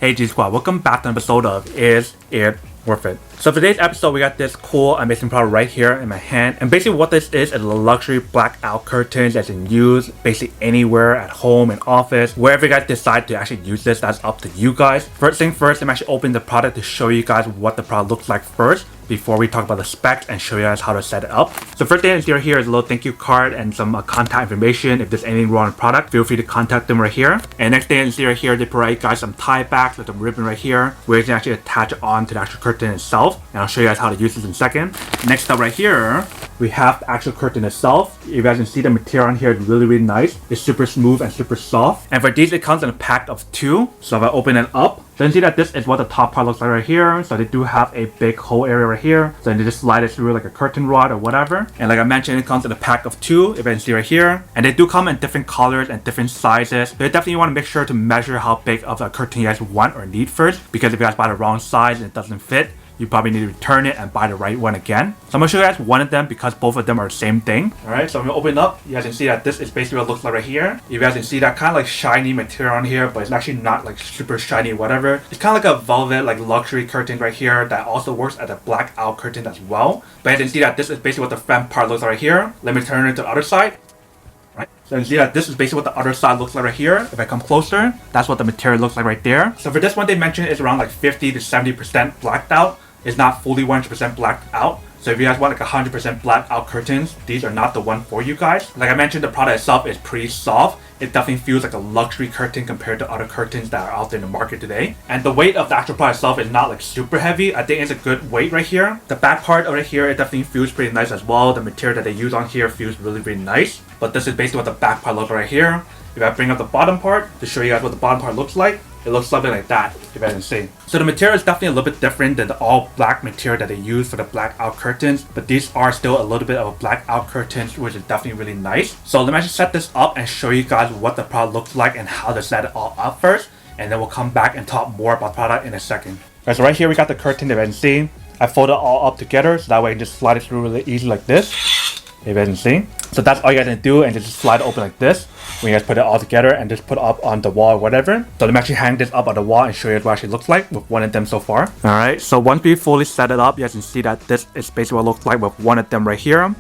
Hey G Squad, welcome back to an episode of Is It Worth It? So for today's episode, we got this cool, amazing product right here in my hand. And basically what this is a luxury blackout curtains that you can use basically anywhere at home, in office, wherever you guys decide to actually use this, that's up to you guys. First thing first, I'm actually opening the product to show you guys what the product looks like first, before we talk about the specs and show you guys how to set it up. So first thing here is a little thank you card and some contact information. If there's anything wrong with the product, feel free to contact them right here. And next thing is here, they provide you guys some tie backs with some ribbon right here, where you can actually attach it on to the actual curtain itself. And I'll show you guys how to use this in a second. Next up right here, we have the actual curtain itself. You guys can see the material on here is really nice. It's super smooth and super soft. And for these, it comes in a pack of 2. So if I open it up, so you can see that this is what the top part looks like right here. So they do have a big hole area right here. So you just slide it through like a curtain rod or whatever. And like I mentioned, it comes in a pack of 2, if you can see right here. And they do come in different colors and different sizes. So you definitely want to make sure to measure how big of a curtain you guys want or need first. Because if you guys buy the wrong size and it doesn't fit, you probably need to return it and buy the right one again. So I'm going to show you guys one of them because both of them are the same thing. Alright, so I'm going to open it up. You guys can see that this is basically what it looks like right here. You guys can see that kind of like shiny material on here, but it's actually not like super shiny or whatever. It's kind of like a velvet like luxury curtain right here that also works as a blackout curtain as well. But you can see that this is basically what the front part looks like right here. Let me turn it to the other side. Right. So you can see that this is basically what the other side looks like right here. If I come closer, that's what the material looks like right there. So for this one, they mentioned it's around like 50 to 70% blacked out. It's not fully 100% blacked out. So if you guys want like 100% blackout curtains, these are not the one for you guys. Like I mentioned, the product itself is pretty soft. It definitely feels like a luxury curtain compared to other curtains that are out there in the market today. And the weight of the actual product itself is not like super heavy. I think it's a good weight right here. The back part over here, it definitely feels pretty nice as well. The material that they use on here feels really nice. But this is basically what the back part looks like right here. If I bring up the bottom part to show you guys what the bottom part looks like, it looks something like that, if you guys can see. So the material is definitely a little bit different than the all black material that they use for the blackout curtains, but these are still a little bit of blackout curtains, which is definitely really nice. So let me just set this up and show you guys what the product looks like and how to set it all up first, and then we'll come back and talk more about the product in a second. Alright, so right here we got the curtain, if you can see. I folded it all up together so that way I can just slide it through really easy like this, if you guys can see. So that's all you guys can do, and just slide it open like this when you guys put it all together and just put it up on the wall or whatever. So let me actually hang this up on the wall and show you what it actually looks like with one of them so far. Alright, so once we fully set it up, you guys can see that this is basically what it looks like with one of them right here.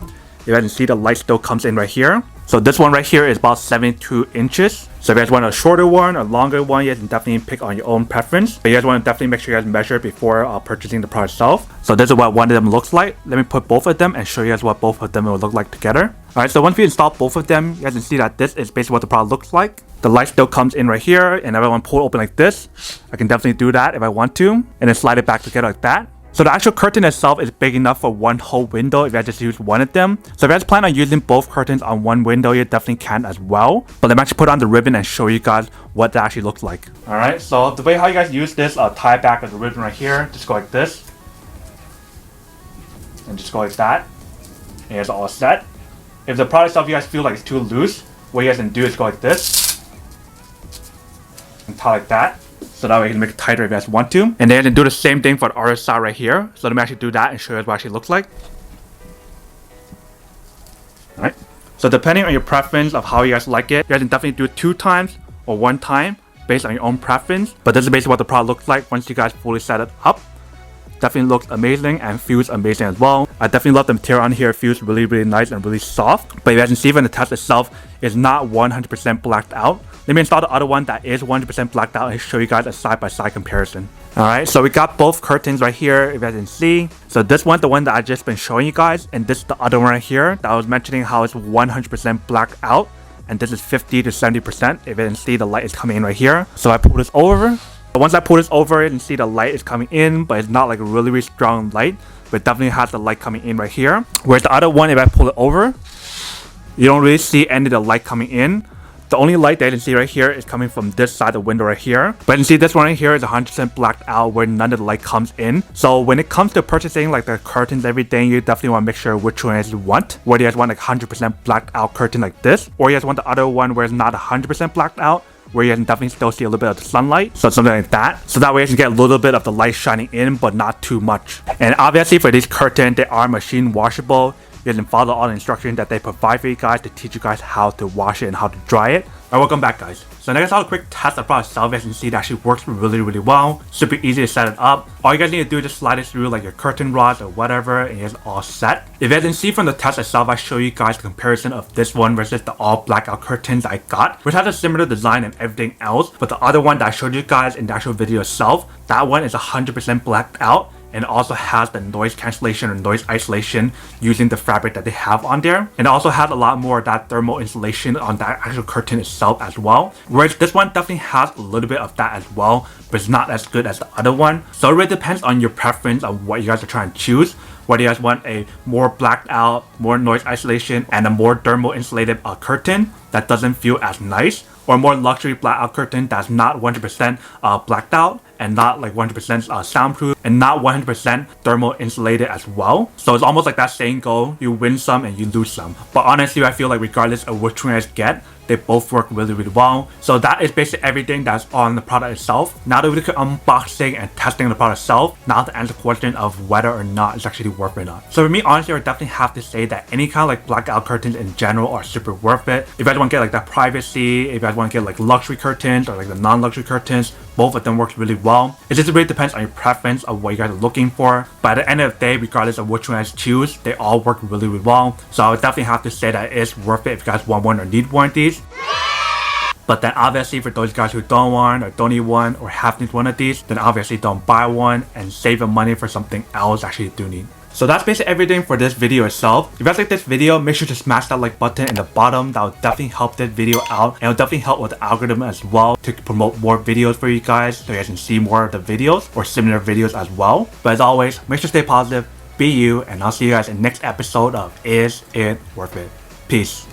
You guys can see the light still comes in right here. So this one right here is about 72 inches. So if you guys want a shorter one or longer one, you guys can definitely pick on your own preference. But you guys want to definitely make sure you guys measure before purchasing the product itself. So this is what one of them looks like. Let me put both of them and show you guys what both of them will look like together. Alright, so once we install both of them, you guys can see that this is basically what the product looks like. The light still comes in right here, and if I want to pull it open like this, I can definitely do that if I want to, and then slide it back together like that. So the actual curtain itself is big enough for one whole window if you guys just use one of them. So if you guys plan on using both curtains on one window, you definitely can as well. But let me actually put on the ribbon and show you guys what that actually looks like. Alright, so the way how you guys use this tie back with the ribbon right here, just go like this. And just go like that. And it's all set. If the product itself you guys feel like it's too loose, what you guys can do is go like this. And tie like that. So that way you can make it tighter if you guys want to. And then you can do the same thing for the other side right here. So let me actually do that and show you what it actually looks like. Alright. So depending on your preference of how you guys like it, you guys can definitely do it 2 times or 1 time based on your own preference. But this is basically what the product looks like once you guys fully set it up. Definitely looks amazing and feels amazing as well. I definitely love the material on here. It feels really nice and really soft. But you guys can see even the test itself is not 100% blacked out. Let me install the other one that is 100% blacked out and show you guys a side-by-side comparison. Alright, so we got both curtains right here if you guys can see. So this one's the one that I just been showing you guys, and this is the other one right here that I was mentioning how it's 100% blacked out, and this is 50 to 70%. If you can see, the light is coming in right here. So I pull this over. Once I pull this over, you can see the light is coming in, but it's not like a really strong light, but it definitely has the light coming in right here. Whereas the other one, if I pull it over, you don't really see any of the light coming in. The only light that you can see right here is coming from this side of the window right here. But you can see this one right here is 100% blacked out where none of the light comes in. So when it comes to purchasing like the curtains, everything, you definitely want to make sure which one you want. Whether you guys want like 100% blacked out curtain like this, or you guys want the other one where it's not 100% blacked out, where you can definitely still see a little bit of the sunlight. So something like that. So that way you can get a little bit of the light shining in, but not too much. And obviously for these curtains, they are machine washable. You can follow all the instructions that they provide for you guys to teach you guys how to wash it and how to dry it. Alright, welcome back guys. So next I saw a quick test of the product itself. As you can see, it actually works really well. Super easy to set it up. All you guys need to do is just slide it through like your curtain rods or whatever, and it's all set. If you guys can see from the test itself, I show you guys the comparison of this one versus the all blackout curtains I got, which has a similar design and everything else. But the other one that I showed you guys in the actual video itself, that one is 100% blacked out. And it also has the noise cancellation or noise isolation using the fabric that they have on there. And it also has a lot more of that thermal insulation on that actual curtain itself as well. Whereas this one definitely has a little bit of that as well, but it's not as good as the other one. So it really depends on your preference of what you guys are trying to choose. Whether you guys want a more blacked out, more noise isolation, and a more thermal insulated curtain that doesn't feel as nice, or a more luxury blackout curtain that's not 100% blacked out and not like 100% soundproof and not 100% thermal insulated as well. So it's almost like that saying go, you win some and you lose some. But honestly, I feel like regardless of which one you guys get, they both work really well. So that is basically everything that's on the product itself. Now that we look at unboxing and testing the product itself, now to answer the question of whether or not it's actually worth it or not. So for me, honestly, I would definitely have to say that any kind of like blackout curtains in general are super worth it. If you guys want to get like that privacy, if you guys want to get like luxury curtains or like the non-luxury curtains, both of them work really well. It just really depends on your preference of what you guys are looking for. But at the end of the day, regardless of which one you guys choose, they all work really well. So I would definitely have to say that it's worth it if you guys want one or need one of these. But then obviously for those guys who don't want or don't need one or have need one of these, then obviously don't buy one and save your money for something else actually you do need. So that's basically everything for this video itself. If you guys like this video, make sure to smash that like button in the bottom. That will definitely help this video out, and it will definitely help with the algorithm as well to promote more videos for you guys so you guys can see more of the videos or similar videos as well. But as always, make sure to stay positive, be you, and I'll see you guys in the next episode of Is It Worth It? Peace.